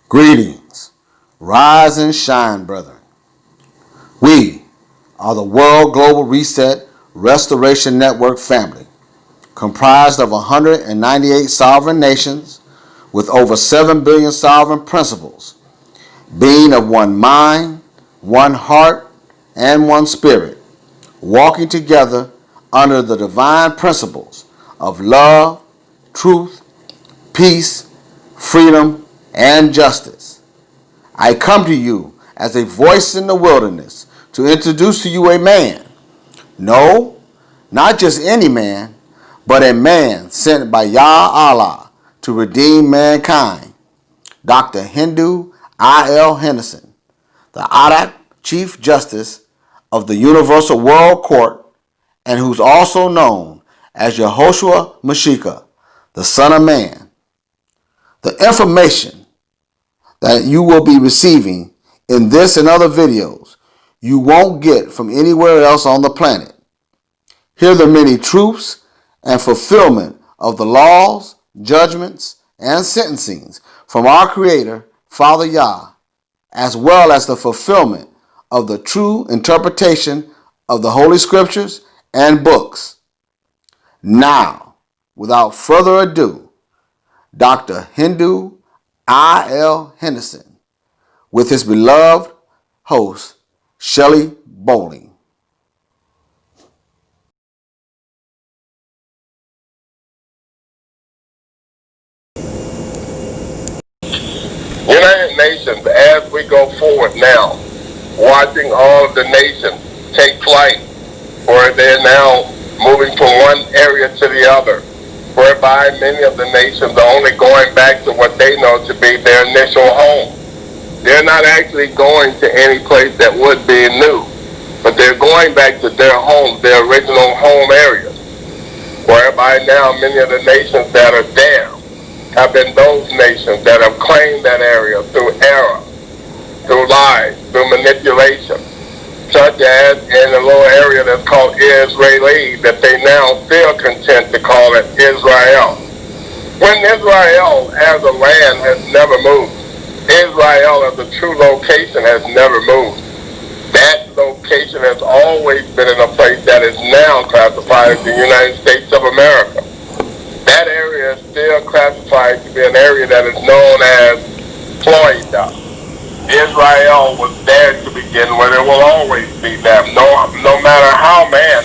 Greetings, rise and shine, brethren. We are the World Global Reset Restoration Network family, comprised of 198 sovereign nations with over 7 billion sovereign principles, being of one mind, one heart, and one spirit, walking together under the divine principles of love, truth, peace, freedom, and justice. I come to you as a voice in the wilderness to introduce to you a man. No, not just any man, but a man sent by Yah Allah to redeem mankind. Dr. HILH Henderson, the Adak Chief Justice of the Universal World Court, and who's also known as Yehoshua Mashiach, the Son of Man. The information that you will be receiving in this and other videos you won't get from anywhere else on the planet. Hear the many truths and fulfillment of the laws, judgments, and sentencings from our Creator, Father Yah, as well as the fulfillment of the true interpretation of the Holy Scriptures and books. Now, without further ado, Dr. HILH Henderson with his beloved host, Shelley Bowling. United Nations, as we go forward now, watching all of the nations take flight, where they're now moving from one area to the other, whereby many of the nations are only going back to what they know to be their initial home. They're not actually going to any place that would be new, but they're going back to their homes, their original home areas, whereby now many of the nations that are there have been those nations that have claimed that area through error, through lies, through manipulation, such as in a little area that's called Israeli, that they now feel content to call it Israel. When Israel as a land has never moved, Israel as a true location has never moved. That location has always been in a place that is now classified as the United States of America. That area is still classified to be an area that is known as Florida. Israel was there to begin with. It will always be there. No matter how man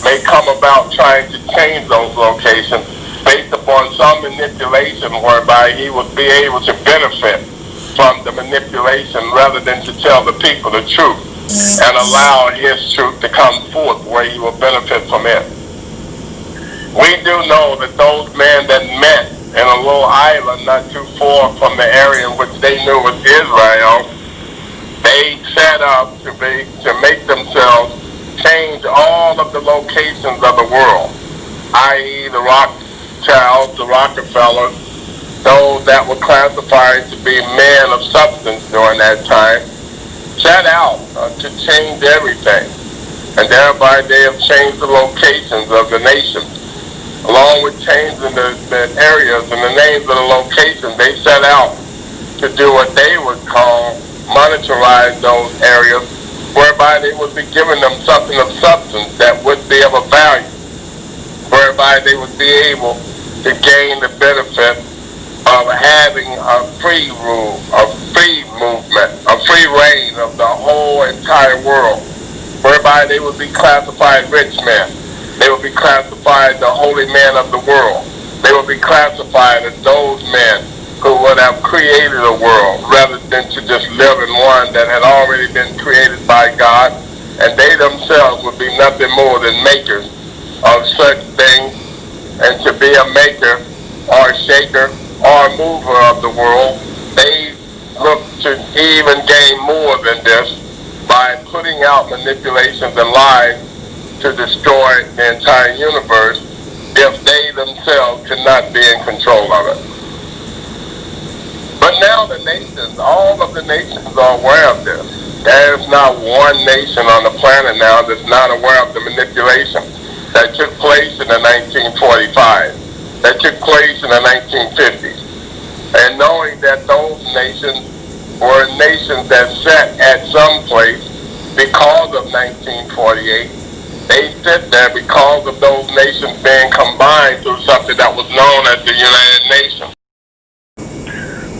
may come about trying to change those locations based upon some manipulation whereby he would be able to benefit from the manipulation rather than to tell the people the truth and allow his truth to come forth where he will benefit from it. We do know that those men that met in a little island not too far from the area in which they knew was Israel, they set up to make themselves change all of the locations of the world, i.e. the Rothschilds, the Rockefellers, those that were classified to be men of substance during that time, set out to change everything. And thereby they have changed the locations of the nations. Along with changing the areas and the names of the locations, they set out to do what they would call monetarize those areas, whereby they would be giving them something of substance that would be of a value, whereby they would be able to gain the benefit of having a free rule, a free movement, a free reign of the whole entire world. whereby they would be classified rich men. They would be classified the holy men of the world. They would be classified as those men who would have created a world rather than to just live in one that had already been created by God, and they themselves would be nothing more than makers of such things, and to be a maker or a shaker or a mover of the world, they look to even gain more than this by putting out manipulations and lies to destroy the entire universe if they themselves cannot be in control of it. But now the nations, all of the nations are aware of this. There is not one nation on the planet now that's not aware of the manipulation that took place in the 1945, that took place in the 1950s. And knowing that those nations were nations that sat at some place because of 1948, they sit there because of those nations being combined through something that was known as the United Nations.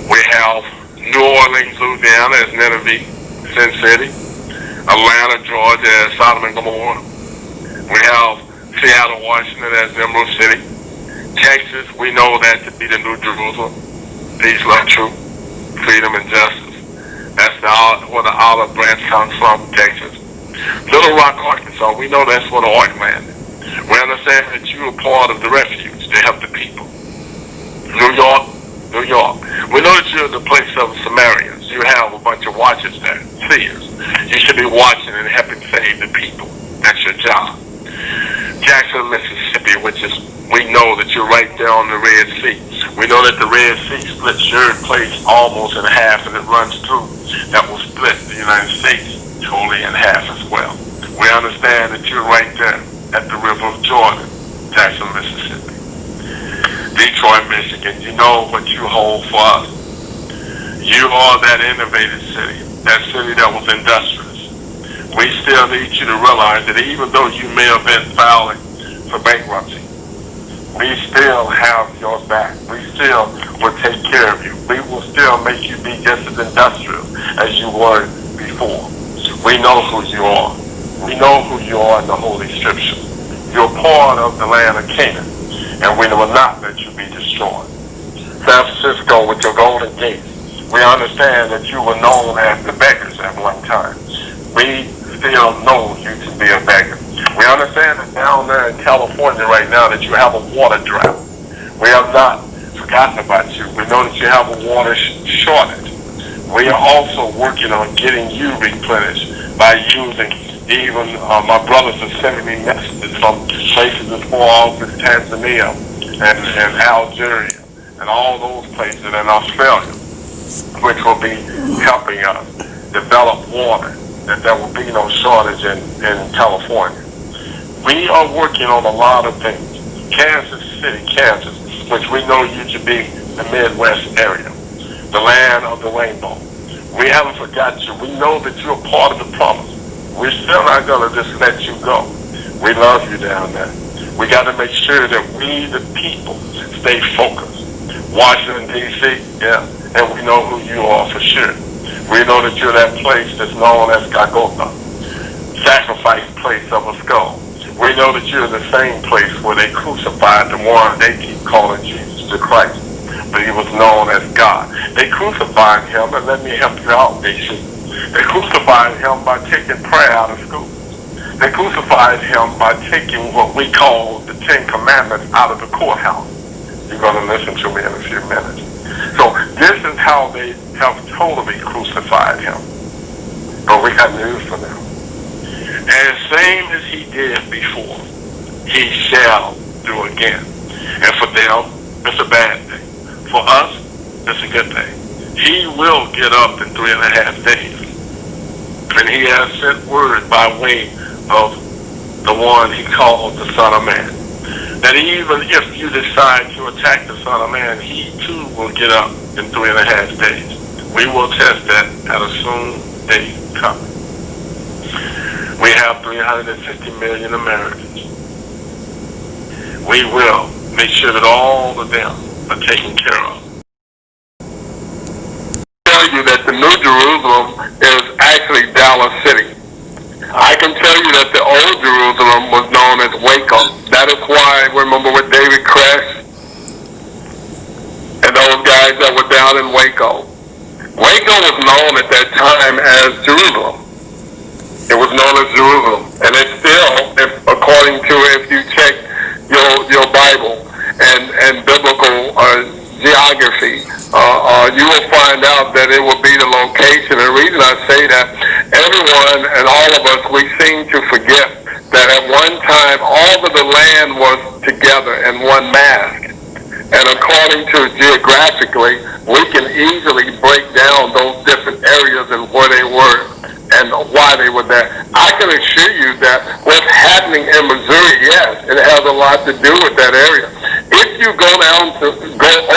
We have New Orleans, Louisiana as Nineveh, Sin City. Atlanta, Georgia as Sodom and Gomorrah. We have Seattle, Washington as Emerald City. Texas, we know that to be the New Jerusalem. Peace, love, truth, freedom, and justice. That's where the olive branch comes from, Texas. Little Rock, Arkansas, we know that's where the oil land is. We understand that you are part of the refuge to help the people. New York, New York. We know that you're the place of Sumerians. You have a bunch of watchers there, seers. You should be watching and helping save the people. That's your job. Jackson, Mississippi, which is, we know that you're right there on the Red Sea. We know that the Red Sea splits your place almost in half, and it runs through. That will split the United States totally in half as well. We understand that you're right there at the River of Jordan, Jackson, Mississippi. Detroit, Michigan, you know what you hold for us. You are that innovative city, that city that was industrious. We still need you to realize that even though you may have been filing for bankruptcy, we still have your back. We still will take care of you. We will still make you be just as industrial as you were before. We know who you are. We know who you are in the Holy Scriptures. You're part of the land of Canaan, and we will not let you be destroyed. San Francisco, with your golden gates, we understand that you were known as the beggars at one time. We still know you to be a beggar. We understand that down there in California right now that you have a water drought. We have not forgotten about you. We know that you have a water shortage. We are also working on getting you replenished by using even my brothers are sending me messages from places as far off as Tanzania and Algeria and all those places in Australia, which will be helping us develop water, that there will be no shortage in California. We are working on a lot of things. Kansas City, Kansas, which we know you to be the Midwest area, the land of the rainbow. We haven't forgot you. We know that you're part of the promise. We're still not going to just let you go. We love you down there. We got to make sure that we, the people, stay focused. Washington, D.C., yeah, and we know who you are for sure. We know that you're that place that's known as Golgotha, sacrifice place of a skull. We know that you're the same place where they crucified the one they keep calling Jesus the Christ, but he was known as God. They crucified him, and let me help you out, nation. They crucified him by taking prayer out of school. They crucified him by taking what we call the Ten Commandments out of the courthouse. You're going to listen to me in a few minutes. So this is how they have totally crucified him. But we got news for them. And same as he did before, he shall do again. And for them, it's a bad thing. For us, it's a good thing. He will get up in 3.5 days. And he has sent word by way of the one he called the Son of Man, that even if you decide to attack the Son of Man, he too will get up in 3.5 days. We will test that at a soon day coming. We have 350 million Americans. We will make sure that all of them are taken care of. I tell you that the New Jerusalem is actually Dallas City. I can can tell you that the old Jerusalem was known as Waco. That is why, remember with David Koresh and those guys that were down in Waco. Waco was known at that time as Jerusalem. It was known as Jerusalem. And it's still, according to, if you check your Bible and biblical geography, you will find out that it will be the location. And the reason I say that, everyone and all of us, we seem to forget that at one time all of the land was together in one mass. And according to geographically, we can easily break down those different areas and where they were and why they were there. I can assure you that what's happening in Missouri, yes, it has a lot to do with that area. If you go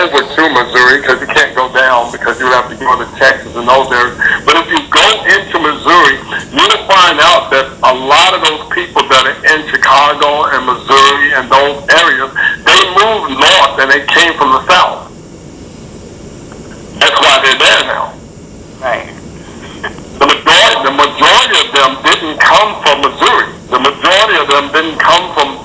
over to Missouri, because you can't go down because you would have to go to Texas and those areas, but if you go into Missouri, you'll find out that a lot of those people that are in Chicago and Missouri and those areas, they moved north and they came from the south. That's why they're there now. Right. The majority of them didn't come from Missouri. The majority of them didn't come from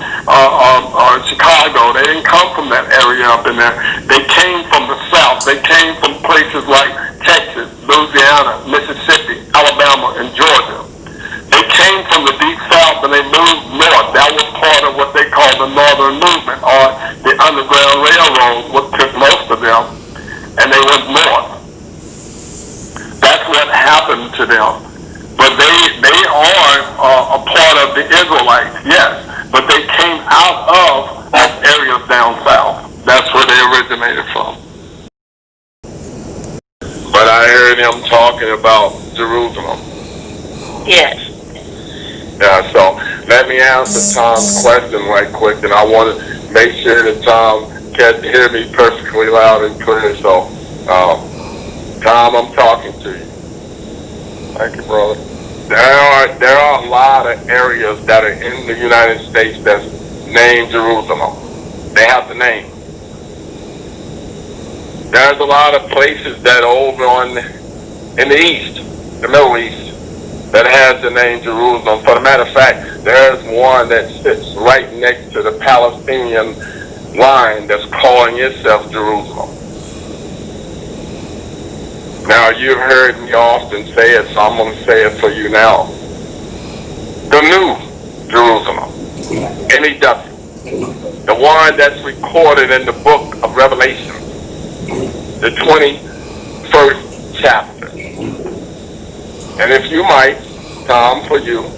Chicago. They didn't come from that area up in there. They came from the south. They came from places like Texas, Louisiana, Mississippi, Alabama, and Georgia. They came from the deep south and they moved north. That was part of what they call the Northern Movement, or the Underground Railroad, what took most of them, and they went north. That's what happened to them. But they are a part of the Israelites, yes. But they came out of areas down south. That's where they originated from. But I heard him talking about Jerusalem. Yes. Yeah, so let me answer Tom's question right quick, and I want to make sure that Tom can hear me perfectly loud and clear. So, Tom, I'm talking to you. Thank you, brother. There are a lot of areas that are in the United States that's named Jerusalem. They have the name. There's a lot of places that are over in the East, the Middle East, that has the name Jerusalem. For the matter of fact, there's one that sits right next to the Palestinian line that's calling itself Jerusalem. Now, you've heard me often say it, so I'm going to say it for you now. The New Jerusalem, NEW, the one that's recorded in the book of Revelation, the 21st chapter. And if you might, Tom, for you,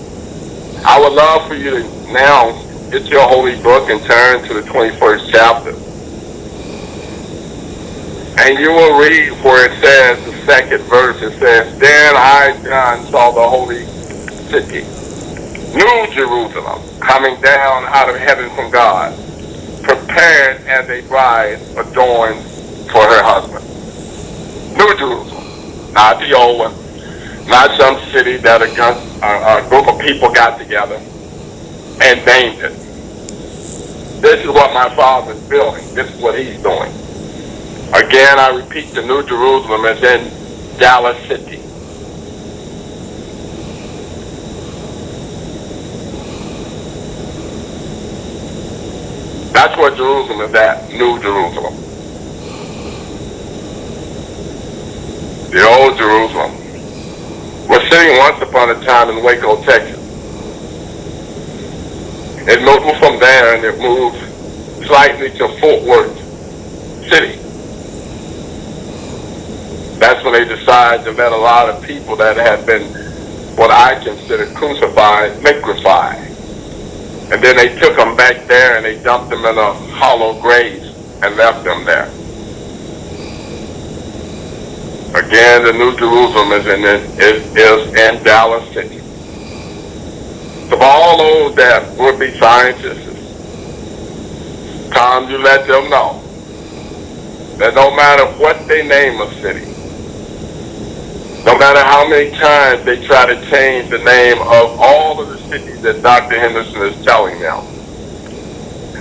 I would love for you to now get your holy book and turn to the 21st chapter. And you will read where it says, the second verse, it says, Then I, John, saw the holy city, New Jerusalem, coming down out of heaven from God, prepared as a bride adorned for her husband. New Jerusalem, not the old one, not some city that a group of people got together and named it. This is what my Father's building. This is what he's doing. Again, I repeat, the New Jerusalem is in Dallas City. That's where Jerusalem is at, New Jerusalem. The old Jerusalem was sitting once upon a time in Waco, Texas. It moved from there and it moved slightly to Fort Worth City. That's when they decided to let a lot of people that had been what I consider crucified, liquefied. And then they took them back there and they dumped them in a hollow grave and left them there. Again, the New Jerusalem is in Dallas City. So for all those that would be scientists, Tom, you let them know that no matter what they name a city, no matter how many times they try to change the name of all of the cities that Dr. Henderson is telling them,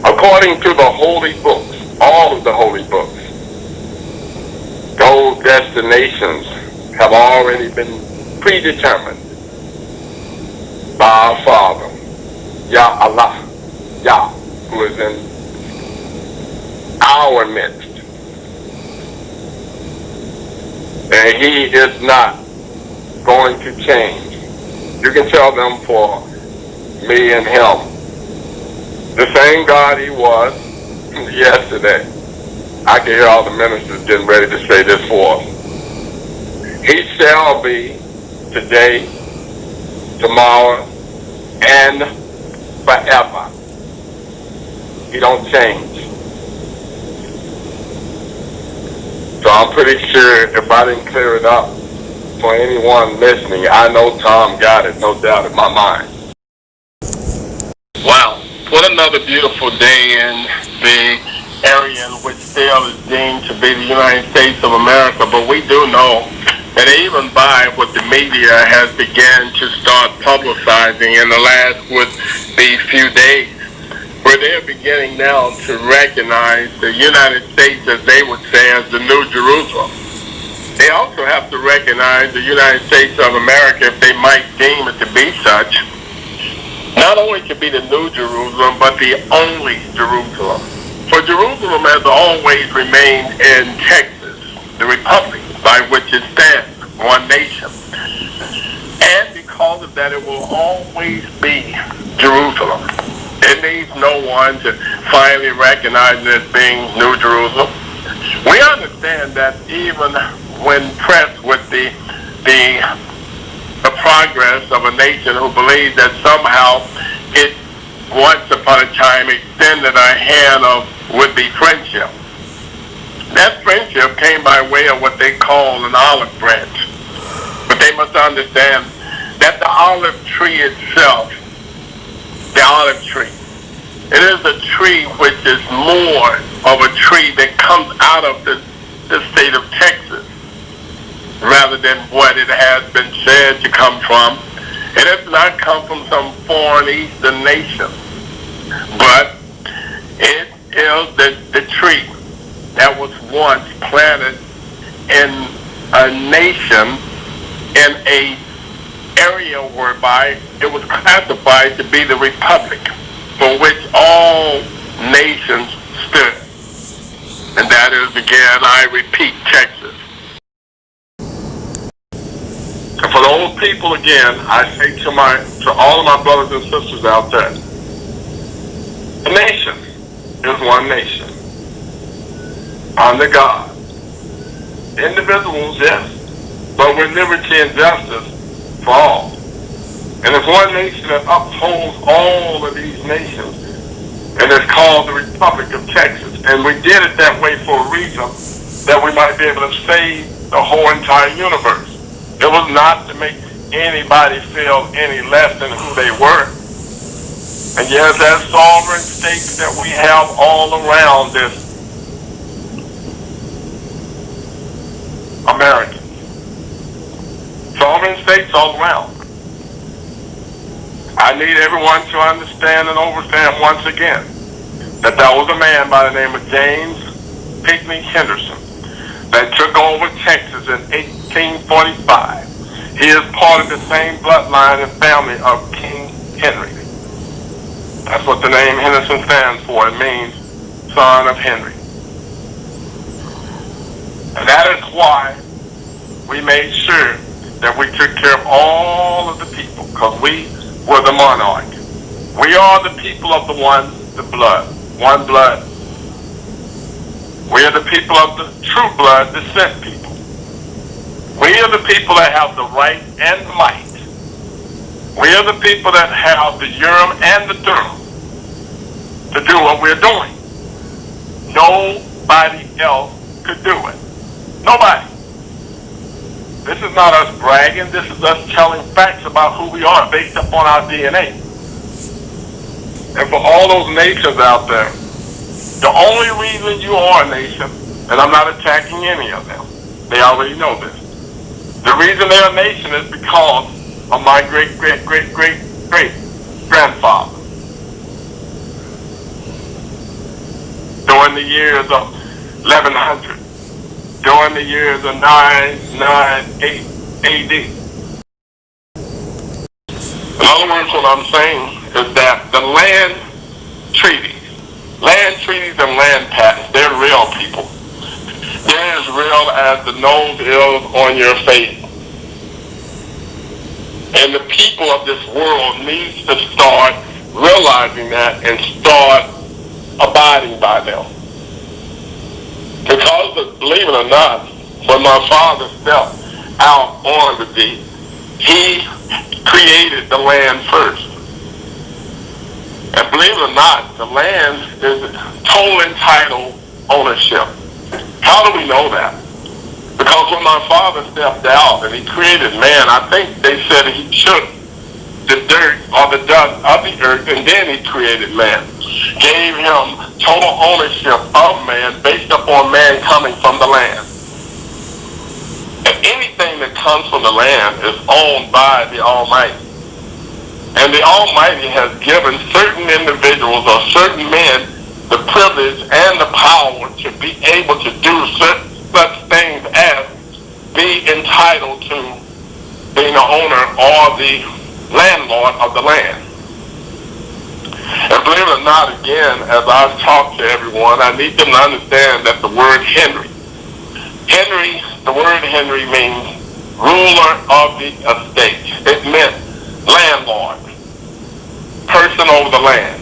according to the holy books, all of the holy books, those destinations have already been predetermined. by our Father, Yah Allah, Yah, who is in our midst. And he is not going to change. You can tell them for me and him. The same God he was yesterday. I can hear all the ministers getting ready to say this for us. He shall be today, tomorrow, and forever. He don't change. So I'm pretty sure if I didn't clear it up for anyone listening, I know Tom got it, no doubt in my mind. Wow, what another beautiful day in the area in which still is deemed to be the United States of America. But we do know that even by what the media has begun to start publicizing in the last would be few days, where they're beginning now to recognize the United States, as they would say, as the New Jerusalem. They also have to recognize the United States of America, if they might deem it to be such, not only to be the New Jerusalem, but the only Jerusalem. For Jerusalem has always remained in Texas, the republic by which it stands, one nation. And because of that, it will always be Jerusalem. It needs no one to finally recognize it as being New Jerusalem. We understand that even when pressed with the progress of a nation who believes that somehow it once upon a time extended a hand of would-be friendship. That friendship came by way of what they call an olive branch. But they must understand that the olive tree itself, the olive tree, it is a tree which is more of a tree that comes out of the state of Texas rather than what it has been said to come from. It has not come from some foreign eastern nation, but it is the tree that was once planted in a nation, in a area whereby it was classified to be the republic for which all nations stood. And that is, again, I repeat, Texas. And for those people, again, I say to all of my brothers and sisters out there, the nation is one nation under God. Individuals, yes, but with liberty and justice for all. And it's one nation that upholds all of these nations, and it's called the Republic of Texas. And we did it that way for a reason, that we might be able to save the whole entire universe. It was not to make anybody feel any less than who they were. And yes, as sovereign states that we have all around this American. Sovereign states all around. I need everyone to understand and understand once again that there was a man by the name of James Henderson that took over Texas in 1845. He is part of the same bloodline and family of King Henry. That's what the name Henderson stands for. It means son of Henry. And that is why we made sure that we took care of all of the people, because we were the monarch. We are the people of the one blood. We are the people of the true blood, the sent people. We are the people that have the right and the might. We are the people that have the urim and the thummim to do what we're doing. Nobody else could do it. Nobody. This is not us bragging. This is us telling facts about who we are based upon our DNA. And for all those nations out there, the only reason you are a nation, and I'm not attacking any of them, they already know this. The reason they're a nation is because of my great-great-great-great-grandfather. During the years of 1100, during the years of 998 AD. 998 In other words, what I'm saying is that the land treaties and land patents, they're real, people. They're as real as the nose is on your face. And the people of this world need to start realizing that and start abiding by them. Because, believe it or not, when my father stepped out on the deep, he created the land first. And believe it or not, the land is total entitled ownership. How do we know that? Because when my father stepped out and he created man, I think they said he took the dirt or the dust of the earth and then he created man. Gave him total ownership of man based upon man coming from the land. And anything that comes from the land is owned by the Almighty. And the Almighty has given certain individuals or certain men the privilege and the power to be able to do such things as be entitled to being the owner or the landlord of the land. And believe it or not, again, as I've talked to everyone, I need them to understand that the word Henry, the word Henry means ruler of the estate. It meant landlord, person over the land,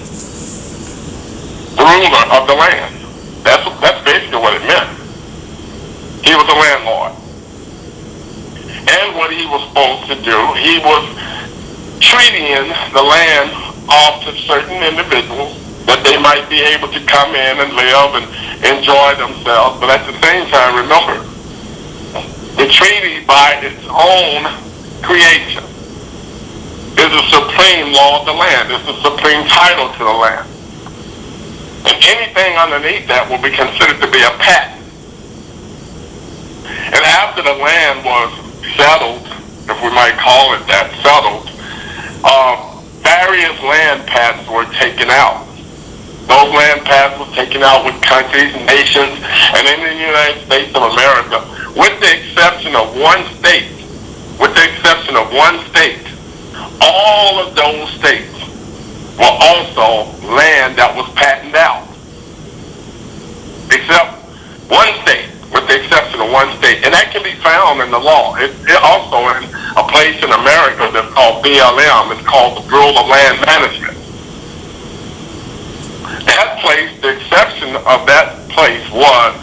ruler of the land. That's basically what it meant. He was a landlord. And what he was supposed to do, he was treating the land off to certain individuals that they might be able to come in and live and enjoy themselves. But at the same time, remember, the treaty by its own creation is the supreme law of the land. It's the supreme title to the land. And anything underneath that will be considered to be a patent. And after the land was settled, if we might call it that, settled, various land patents were taken out. Those land patents were taken out with countries, nations, and in the United States of America, with the exception of one state, all of those states were also land that was patented out. Except one state, with the exception of one state. And that can be found in the law. It also in a place in America that's called BLM. It's called the Bureau of Land Management. That place, the exception of that place was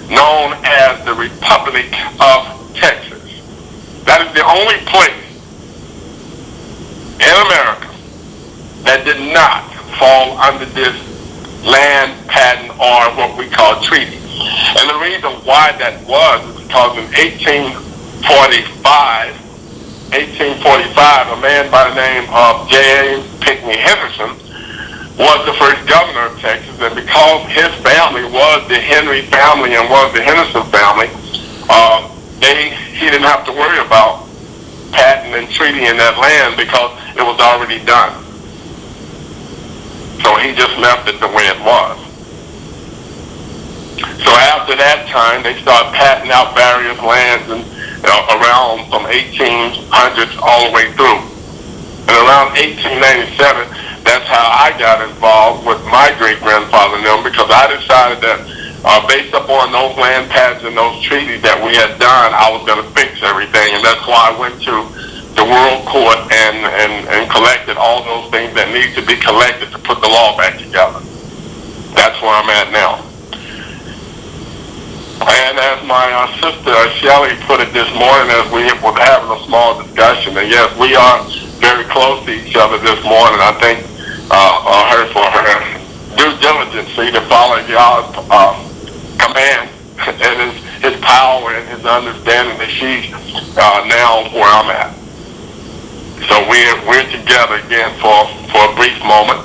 known as the Republic of Texas. That is the only place in America that did not fall under this land patent or what we call treaty. And the reason why that was is because in 1845, a man by the name of James Henderson was the first governor of Texas, and because his family was the Henry family and was the Henderson family, he didn't have to worry about patent and treaty in that land because it was already done. So he just left it the way it was. So after that time, they started patenting out various lands and around from 1800s all the way through. And around 1897, that's how I got involved with my great-grandfather and them, because I decided that based upon those land patents and those treaties that we had done, I was going to fix everything. And that's why I went to the World Court and collected all those things that need to be collected to put the law back together. That's where I'm at now. And as my sister Shelley put it this morning as we were having a small discussion, and yes, we are very close to each other this morning. I thank her for her due diligence to follow y'all's command and his power and his understanding that she's now where I'm at. So we're together again for a brief moment.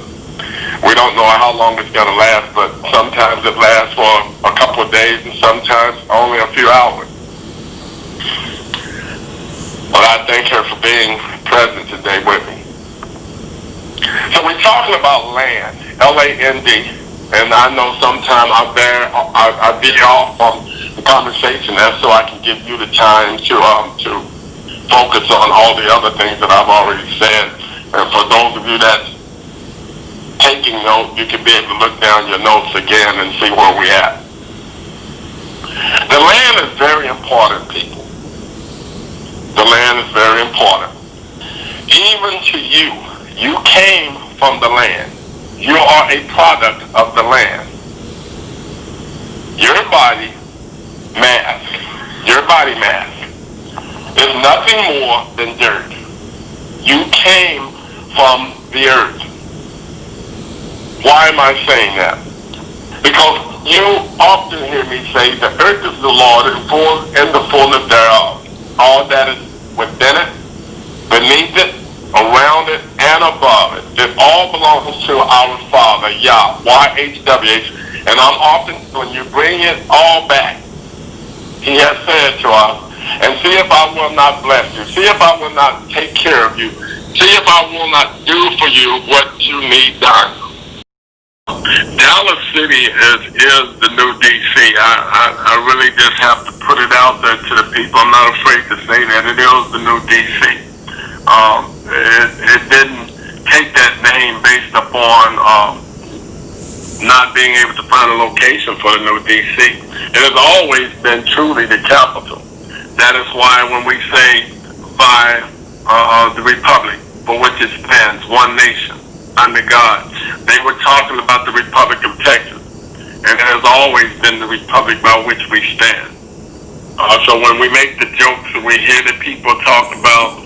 We don't know how long it's going to last, but sometimes it lasts for a couple of days and sometimes only a few hours. But I thank her for being present today with me. So we're talking about land, L-A-N-D, and I know sometimes I veer off from the conversation there so I can give you the time to focus on all the other things that I've already said And for those of you that's taking notes, you can be able to look down your notes again and see where we're at. The land is very important, people. The land is very important. Even to you, you came from the land. You are a product of the land. Your body mass is nothing more than dirt. You came from the earth. Why am I saying that? Because you often hear me say the earth is the Lord and the fullness thereof. All that is within it, beneath it, around it, and above it. It all belongs to our Father, Yah, YHWH. And I'm often, when you bring it all back, He has said to us, and see if I will not bless you. See if I will not take care of you. See if I will not do for you what you need done. Dallas City is the new DC. I really just have to put it out there to the people. I'm not afraid to say that. It is the new DC. It didn't take that name based upon not being able to find a location for the new DC. It has always been truly the capital. That is why when we say by the Republic, for which it stands, one nation, under God, they were talking about the Republic of Texas. And it has always been the Republic by which we stand. So when we make the jokes and we hear the people talk about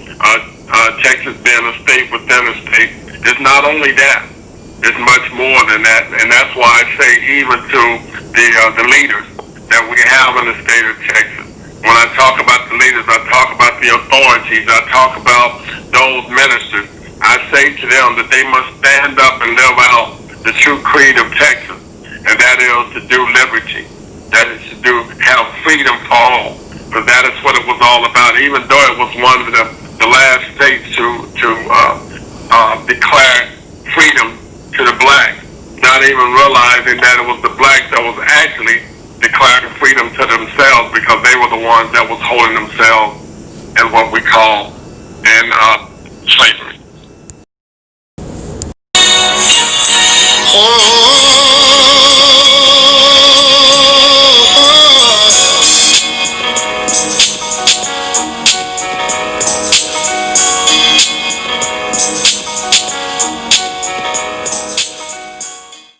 Texas being a state within a state, it's not only that. It's much more than that. And that's why I say even to the leaders that we have in the state of Texas. When I talk about the leaders, I talk about the authorities, I talk about those ministers. I say to them that they must stand up and live out the true creed of Texas, and that is to do liberty. That is to have freedom for all, because that is what it was all about. Even though it was one of the last states to declare freedom to the blacks, not even realizing that it was the blacks that was actually declaring freedom to themselves, because they were the ones that was holding themselves in what we call slavery. Oh.